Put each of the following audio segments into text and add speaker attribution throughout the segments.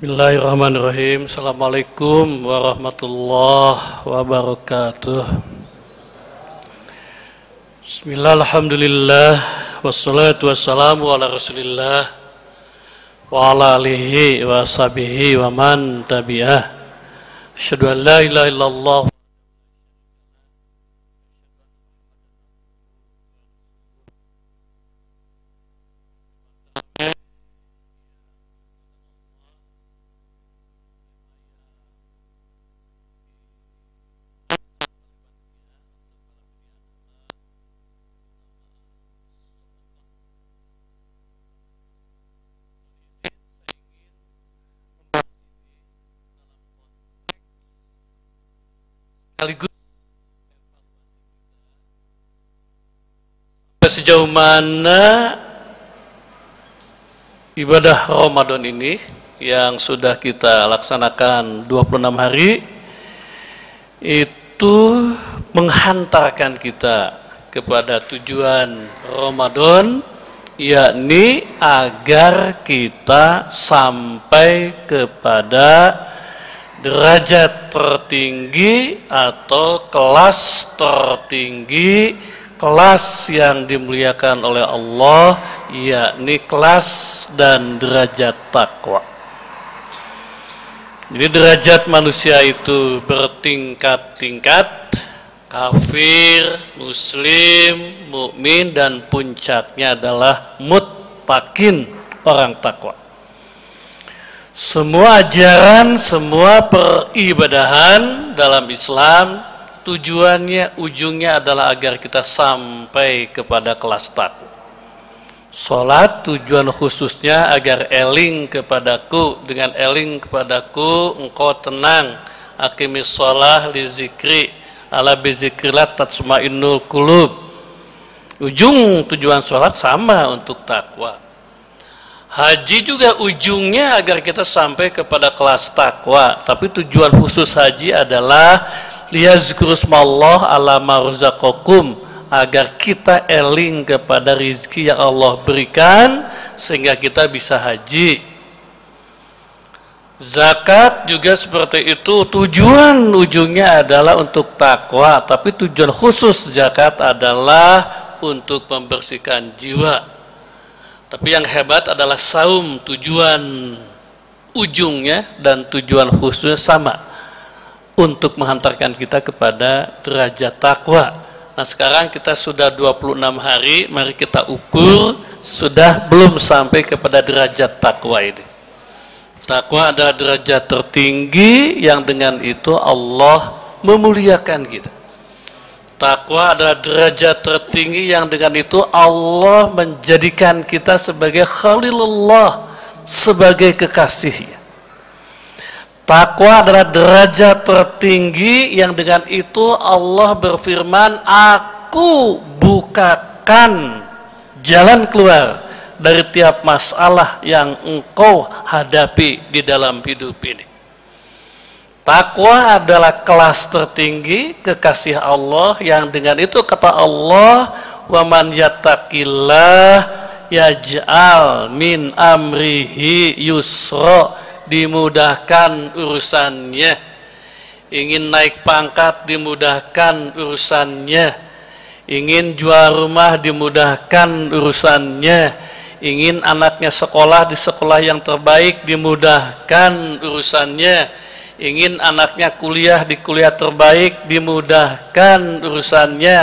Speaker 1: Bismillahirrahmanirrahim. Assalamualaikum warahmatullahi wabarakatuh. Bismillah, alhamdulillah, wassalatu wassalamu ala rasulillah wa ala alihi wa sahbihi wa man tabi'ah. Asyhadu an la ilaha illallah sekaligus sejauh mana ibadah Ramadan ini yang sudah kita laksanakan 26 hari itu menghantarkan kita kepada tujuan Ramadan, yakni agar kita sampai kepada derajat tertinggi atau kelas tertinggi, kelas yang dimuliakan oleh Allah, yakni kelas dan derajat takwa. Jadi derajat manusia itu bertingkat-tingkat, kafir, muslim, mukmin, dan puncaknya adalah muttaqin, orang takwa. Semua ajaran, semua peribadahan dalam Islam tujuannya, ujungnya adalah agar kita sampai kepada kelas takwa. Salat tujuan khususnya agar eling kepadaku, dengan eling kepadaku engkau tenang. Aqimis shalah li zikri, ala bizikrillah tatma'innul qulub. Ujung tujuan salat sama untuk takwa. Haji juga ujungnya agar kita sampai kepada kelas takwa, tapi tujuan khusus haji adalah liyazkurusmallah ala marzaqakum, agar kita eling kepada rizki yang Allah berikan sehingga kita bisa haji. Zakat juga seperti itu, tujuan ujungnya adalah untuk takwa, tapi tujuan khusus zakat adalah untuk membersihkan jiwa. Tapi yang hebat adalah saum, tujuan ujungnya dan tujuan khususnya sama, untuk menghantarkan kita kepada derajat takwa. Nah sekarang kita sudah 26 hari, mari kita ukur sudah belum sampai kepada derajat takwa ini. Takwa adalah derajat tertinggi yang dengan itu Allah memuliakan kita. Takwa adalah derajat tertinggi yang dengan itu Allah menjadikan kita sebagai Khalilullah, sebagai kekasihnya. Takwa adalah derajat tertinggi yang dengan itu Allah berfirman, aku bukakan jalan keluar dari tiap masalah yang engkau hadapi di dalam hidup ini. Takwa adalah kelas tertinggi kekasih Allah yang dengan itu kata Allah, wa man yattaqillah yaj'al min amrihi yusra, dimudahkan urusannya. Ingin naik pangkat dimudahkan urusannya, ingin jual rumah dimudahkan urusannya, ingin anaknya sekolah di sekolah yang terbaik dimudahkan urusannya, ingin anaknya kuliah di kuliah terbaik dimudahkan urusannya,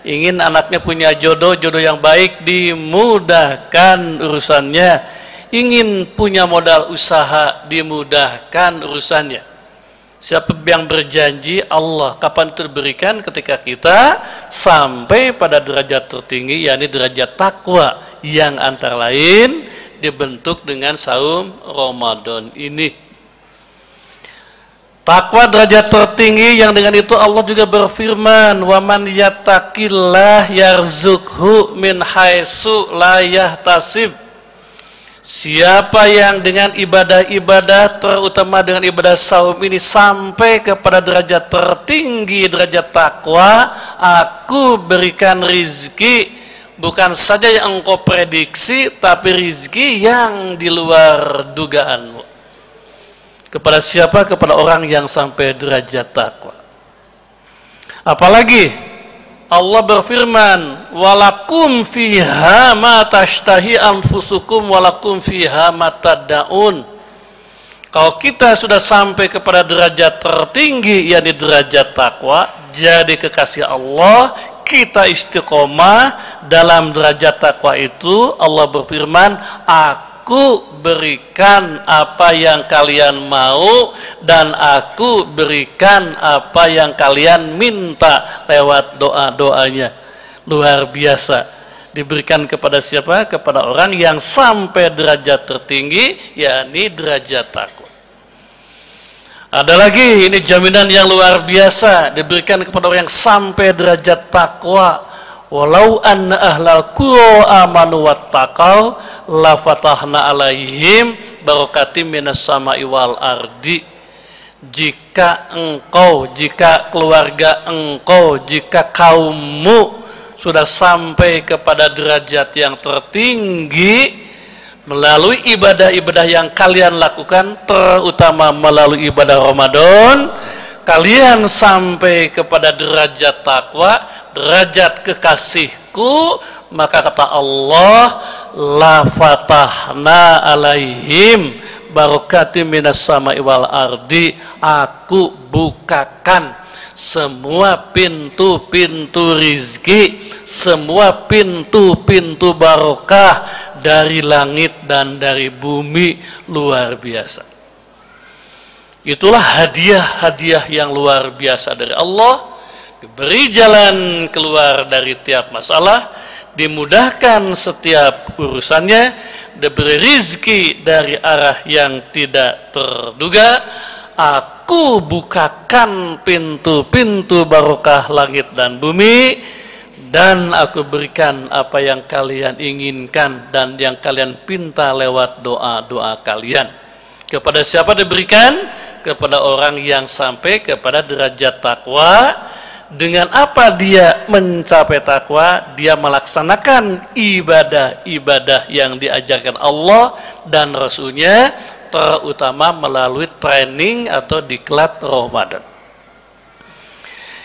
Speaker 1: ingin anaknya punya jodoh yang baik dimudahkan urusannya, ingin punya modal usaha dimudahkan urusannya. Siapa yang berjanji Allah kapan terberikan? Ketika kita sampai pada derajat tertinggi, yakni derajat takwa, yang antara lain dibentuk dengan saum Ramadan ini. Takwa derajat tertinggi yang dengan itu Allah juga berfirman, wa man yattaqillah yarzuqhu min haitsu la yahtasib. Siapa yang dengan ibadah-ibadah, terutama dengan ibadah saum ini, sampai kepada derajat tertinggi, derajat takwa, aku berikan rizki bukan saja yang engkau prediksi, tapi rizki yang di luar dugaanmu. Kepada siapa? Kepada orang yang sampai derajat takwa. Apalagi Allah berfirman, walakum fiha ma tashtahi anfusukum walakum fiha ma tad'un. Kalau kita sudah sampai kepada derajat tertinggi, yakni derajat takwa, jadi kekasih Allah, kita istiqomah dalam derajat takwa itu. Allah berfirman, aku berikan apa yang kalian mau dan aku berikan apa yang kalian minta lewat doa-doanya. Luar biasa. Diberikan kepada siapa? Kepada orang yang sampai derajat tertinggi, yakni derajat takwa. Ada lagi, ini jaminan yang luar biasa diberikan kepada orang yang sampai derajat takwa. Walau anna ahlal qura amanu wattaqau la fatahna alaihim barakatim minas sama'i wal ardi. Jika engkau, jika keluarga engkau, jika kaummu sudah sampai kepada derajat yang tertinggi melalui ibadah-ibadah yang kalian lakukan, terutama melalui ibadah Ramadan, kalian sampai kepada derajat takwa, derajat kekasihku, maka kata Allah, la fatahna alaihim barakatim minas sama'i wal ardi, aku bukakan semua pintu-pintu rizki, semua pintu-pintu barokah dari langit dan dari bumi. Luar biasa. Itulah hadiah-hadiah yang luar biasa dari Allah. Diberi jalan keluar dari tiap masalah, dimudahkan setiap urusannya, diberi rizki dari arah yang tidak terduga. Aku bukakan pintu-pintu barokah langit dan bumi, dan aku berikan apa yang kalian inginkan dan yang kalian pinta lewat doa-doa kalian. Kepada siapa diberikan? Kepada orang yang sampai kepada derajat takwa. Dengan apa dia mencapai takwa? Dia melaksanakan ibadah-ibadah yang diajarkan Allah dan Rasulnya, terutama melalui training atau diklat Ramadan.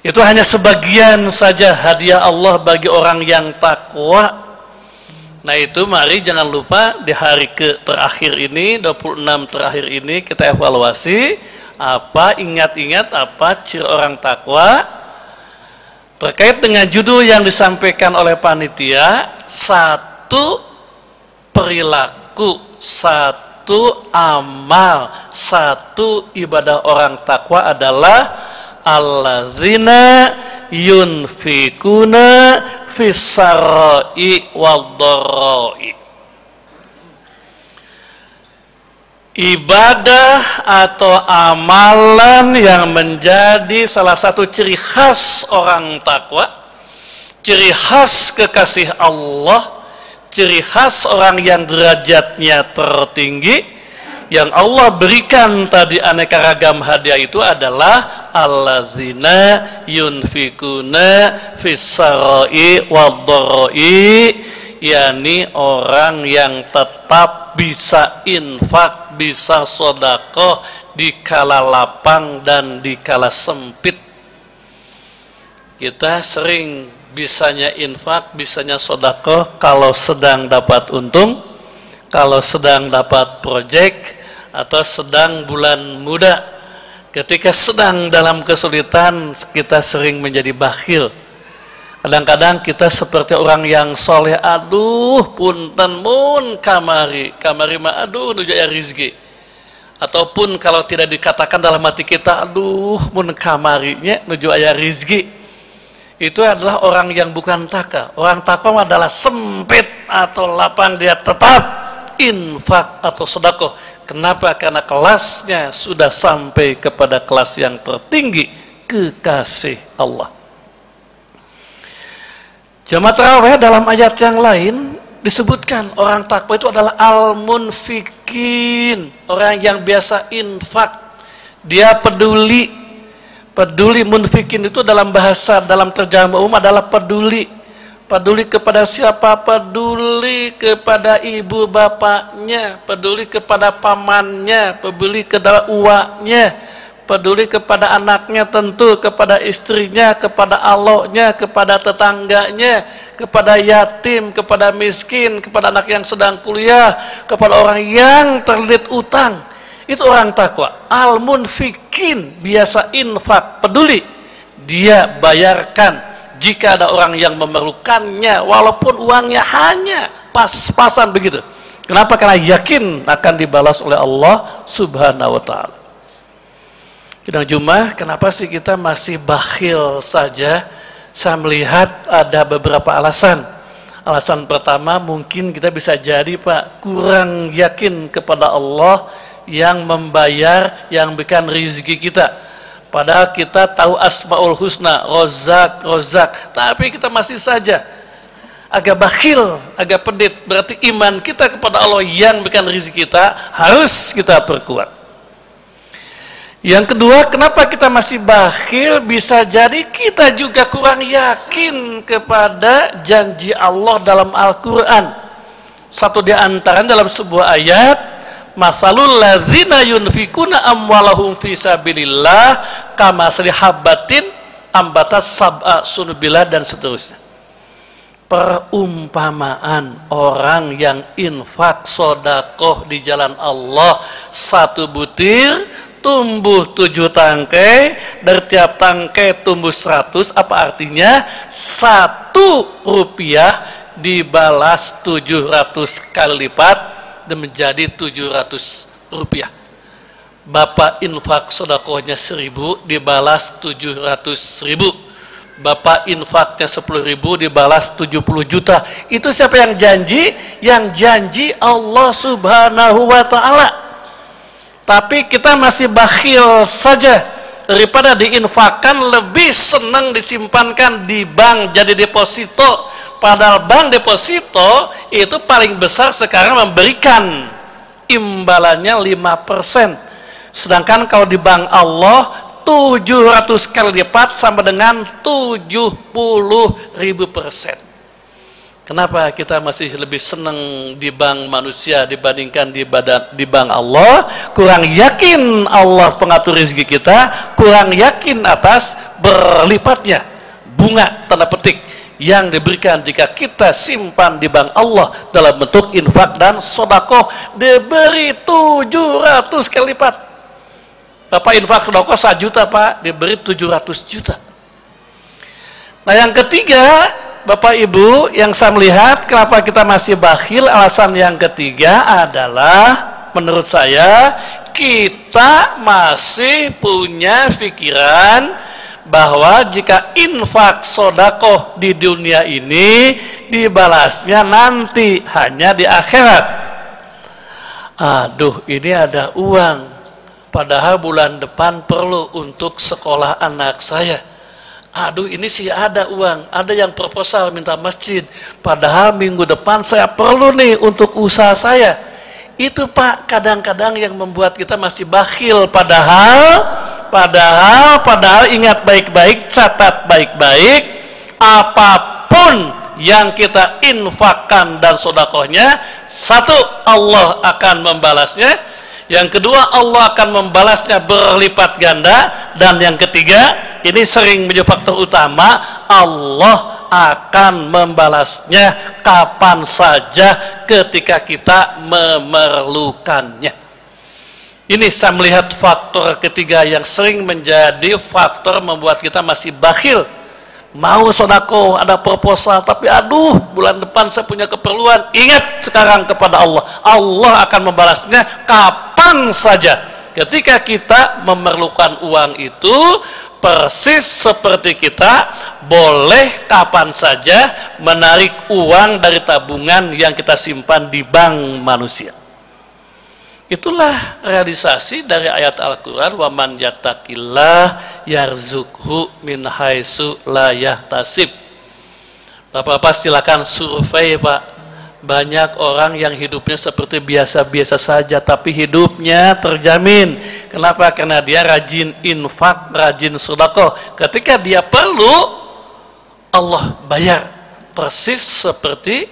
Speaker 1: Itu hanya sebagian saja hadiah Allah bagi orang yang takwa. Nah itu mari jangan lupa di hari terakhir ini, 26 terakhir ini, kita evaluasi apa, ingat-ingat apa ciri orang takwa. Terkait dengan judul yang disampaikan oleh panitia, satu perilaku, satu amal, satu ibadah orang takwa adalah alladzina yunfikuna fis-sarai wad-dharai. Ibadah atau amalan yang menjadi salah satu ciri khas orang takwa, ciri khas kekasih Allah, ciri khas orang yang derajatnya tertinggi, yang Allah berikan tadi aneka ragam hadiah itu adalah alladzina yunfikuna fis-sarai wad-dharai, yakni orang yang tetap bisa infak, bisa sedekah di kala lapang dan di kala sempit. Kita sering bisanya infak, bisanya sedekah kalau sedang dapat untung, kalau sedang dapat proyek, atau sedang bulan muda. Ketika sedang dalam kesulitan, kita sering menjadi bakhil. Kadang-kadang kita seperti orang yang soleh, aduh punten mun kamari mah aduh nuju aya rizki. Ataupun kalau tidak dikatakan dalam hati kita, aduh mun kamarinya nuju aya rizki. Itu adalah orang yang bukan takwa. Orang takwa adalah sempit atau lapang, dia tetap infak atau sedekah. Kenapa? Karena kelasnya sudah sampai kepada kelas yang tertinggi, kekasih Allah. Jamaah tarawih dalam ayat yang lain disebutkan orang takwa itu adalah al-munfikin, orang yang biasa infak, dia peduli. Munfikin itu dalam bahasa, dalam terjemahan umum adalah peduli, Peduli kepada siapa? Peduli kepada ibu bapaknya, peduli kepada pamannya, peduli kepada uaknya, peduli kepada anaknya tentu, kepada istrinya, kepada Allahnya, kepada tetangganya, kepada yatim, kepada miskin, kepada anak yang sedang kuliah, kepada orang yang terlilit utang. Itu orang takwa. Al-munfikin, biasa infak, peduli. Dia bayarkan jika ada orang yang memerlukannya, walaupun uangnya hanya pas-pasan begitu. Kenapa? Karena yakin akan dibalas oleh Allah Subhanahu wa ta'ala. Sidang Jumat, kenapa sih kita masih bakhil saja? Saya melihat ada beberapa alasan. Alasan pertama, mungkin kita bisa jadi Pak, kurang yakin kepada Allah yang membayar, yang berikan rezeki kita. Padahal kita tahu Asmaul Husna, Rozak, tapi kita masih saja agak bakhil, agak pedit. Berarti iman kita kepada Allah yang berikan rezeki kita harus kita perkuat. Yang kedua, kenapa kita masih bakhil? Bisa jadi kita juga kurang yakin kepada janji Allah dalam Al-Quran. Satu di antara dalam sebuah ayat, masalul ladzina yunfikuna amwalahum fi sabilillah kamasali habbatin ambatas sab'a sunubila, dan seterusnya. Perumpamaan orang yang infak sodakoh di jalan Allah, satu butir tumbuh 7 tangkai, dari tiap tangkai tumbuh 100. Apa artinya? 1 rupiah dibalas 700 kali lipat dan menjadi 700 rupiah. Bapak infak sodakohnya 1000 dibalas 700.000. Bapak infaknya 10.000 dibalas 70 juta. Itu siapa yang janji? Yang janji Allah Subhanahu wa ta'ala. Tapi kita masih bakhil saja. Daripada diinfakkan, lebih senang disimpankan di bank jadi deposito. Padahal bank deposito itu paling besar sekarang memberikan imbalannya 5%. Sedangkan kalau di bank Allah 700 kali lipat sama dengan 70.000%. Kenapa kita masih lebih senang di bank manusia dibandingkan di bank Allah? Kurang yakin Allah pengatur rezeki kita, kurang yakin atas berlipatnya bunga tanda petik yang diberikan jika kita simpan di bank Allah dalam bentuk infak dan sodakoh, diberi 700 kali lipat. Bapak infak sodakoh 1 juta Pak, diberi 700 juta. Nah yang ketiga, Bapak Ibu, yang saya melihat kenapa kita masih bakhil, alasan yang ketiga adalah menurut saya kita masih punya pikiran bahwa jika infak sodakoh di dunia ini dibalasnya nanti hanya di akhirat. Aduh, ini ada uang, padahal bulan depan perlu untuk sekolah anak saya. Aduh, ini sih ada uang, ada yang proposal minta masjid, padahal minggu depan saya perlu nih untuk usaha saya. Itu Pak, kadang-kadang yang membuat kita masih bakhil, padahal ingat baik-baik, catat baik-baik, apapun yang kita infakkan dan sodakohnya, satu, Allah akan membalasnya. Yang kedua, Allah akan membalasnya berlipat ganda. Dan yang ketiga, ini sering menjadi faktor utama, Allah akan membalasnya kapan saja ketika kita memerlukannya. Ini saya melihat faktor ketiga yang sering menjadi faktor membuat kita masih bakhil. Mau sodako, ada proposal, tapi aduh, bulan depan saya punya keperluan. Ingat sekarang kepada Allah, Allah akan membalasnya kapan saja ketika kita memerlukan uang itu. Persis seperti kita boleh kapan saja menarik uang dari tabungan yang kita simpan di bank manusia. Itulah realisasi dari ayat Al-Quran, wa man yattaqillah yarzuqhu min haitsu la yahtasib. Bapak-bapak silakan survei Pak. Banyak orang yang hidupnya seperti biasa-biasa saja, tapi hidupnya terjamin. Kenapa? Karena dia rajin infak, rajin sedekah. Ketika dia perlu, Allah bayar. persis seperti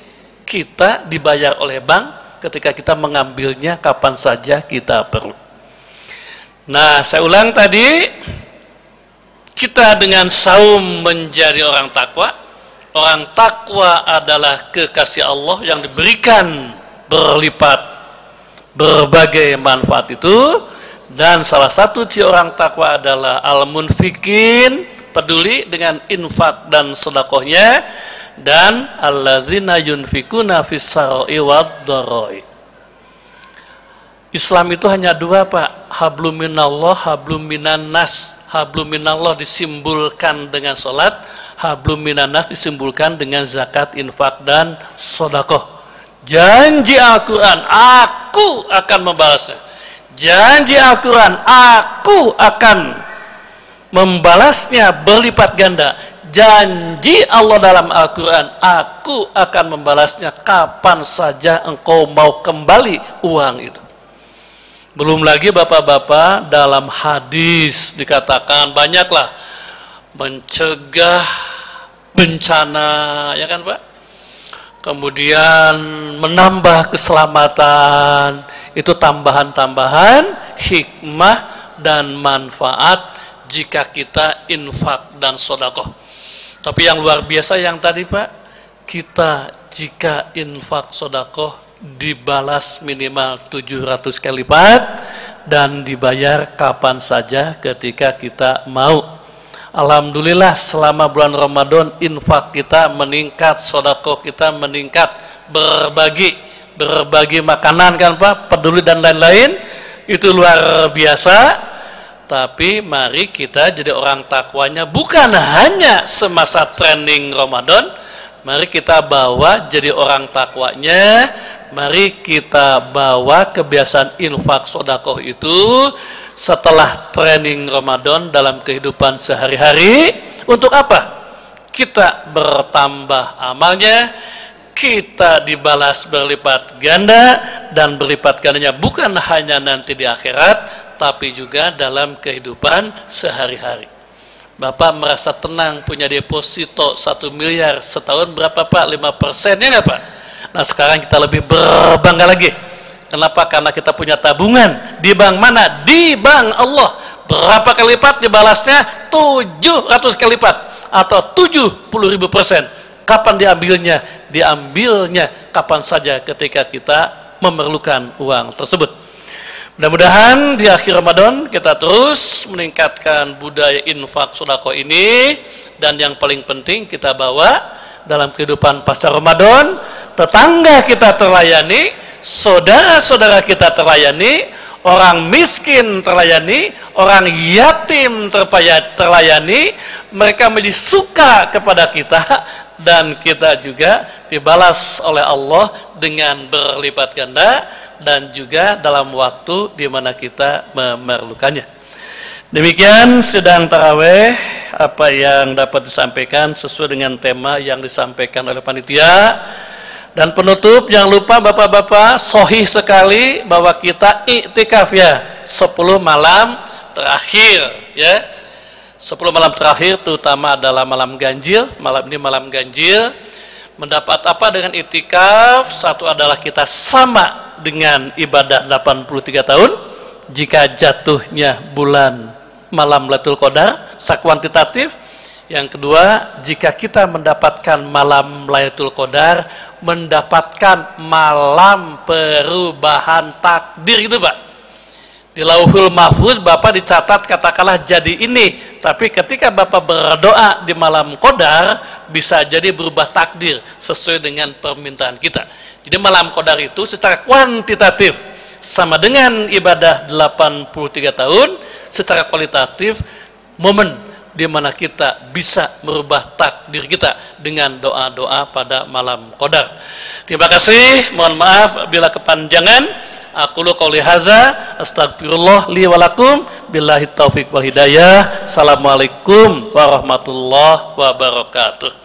Speaker 1: kita dibayar oleh bank ketika kita mengambilnya kapan saja kita perlu. Nah, saya ulang tadi, kita dengan saum menjadi orang takwa. Orang takwa adalah kekasih Allah yang diberikan berlipat berbagai manfaat itu. Dan salah satu ciri orang takwa adalah al-munfikin, peduli dengan infak dan sedekahnya, dan alladzina yunfikuna fis-sarai wad-dharai. Islam itu hanya dua, Pak. Hablum minallah, hablum minan nas. Hablum minallah disimbolkan dengan salat, hablum minan nas disimbolkan dengan zakat, infak dan sedekah. Janji Al-Qur'an, aku akan membalasnya. Janji Al-Quran, aku akan membalasnya berlipat ganda. Janji Allah dalam Al-Quran, aku akan membalasnya kapan saja engkau mau kembali uang itu. Belum lagi bapak-bapak, dalam hadis dikatakan banyaklah mencegah bencana, ya kan Pak? Kemudian menambah keselamatan, itu tambahan-tambahan hikmah dan manfaat jika kita infak dan sedekah. Tapi yang luar biasa yang tadi Pak, kita jika infak sedekah dibalas minimal 700 kali lipat dan dibayar kapan saja ketika kita mau. Alhamdulillah selama bulan Ramadan infak kita meningkat, sedekah kita meningkat, berbagi makanan kan Pak, peduli dan lain-lain, itu luar biasa. Tapi mari kita jadi orang takwanya bukan hanya semasa training Ramadan, mari kita bawa jadi orang takwanya, mari kita bawa kebiasaan infak sedekah itu setelah training Ramadan dalam kehidupan sehari-hari. Untuk apa? Kita bertambah amalnya, kita dibalas berlipat ganda, dan berlipat gandanya bukan hanya nanti di akhirat, tapi juga dalam kehidupan sehari-hari. Bapak merasa tenang punya deposito 1 miliar setahun berapa Pak? 5% ya nggak Pak? Nah sekarang kita lebih berbangga lagi. Kenapa? Karena kita punya tabungan. Di bank mana? Di bank Allah. Berapa kali lipat dibalasnya? 700 kali lipat atau 70.000%. Kapan diambilnya? Diambilnya kapan saja ketika kita memerlukan uang tersebut. Mudah-mudahan di akhir Ramadan kita terus meningkatkan budaya infak sedekah ini, dan yang paling penting kita bawa dalam kehidupan pasca Ramadan. Tetangga kita terlayani, saudara-saudara kita terlayani, orang miskin terlayani, orang yatim terlayani, mereka menjadi suka kepada kita, dan kita juga dibalas oleh Allah dengan berlipat ganda dan juga dalam waktu di mana kita memerlukannya. Demikian sidang tarawih apa yang dapat disampaikan sesuai dengan tema yang disampaikan oleh panitia. Dan penutup, jangan lupa bapak-bapak, sahih sekali bahwa kita iktikaf ya 10 malam terakhir ya. 10 malam terakhir terutama adalah malam ganjil. Malam ini malam ganjil. Mendapat apa dengan iktikaf? Satu adalah kita sama dengan ibadah 83 tahun jika jatuhnya bulan malam Lailatul Qadar secara kuantitatif. Yang kedua, jika kita mendapatkan malam Lailatul Qadar, mendapatkan malam perubahan takdir gitu Pak. Di Lauhul Mahfuz Bapak dicatat katakanlah jadi ini, tapi ketika Bapak berdoa di malam Qadar bisa jadi berubah takdir sesuai dengan permintaan kita. Jadi malam Qadar itu secara kuantitatif sama dengan ibadah 83 tahun, secara kualitatif momen di mana kita bisa merubah takdir kita dengan doa-doa pada malam Qadar. Terima kasih, mohon maaf bila kepanjangan. Aku qouli hadza, astagfirullah li wa lakum, billahi taufiq wal hidayah. Assalamualaikum warahmatullahi wabarakatuh.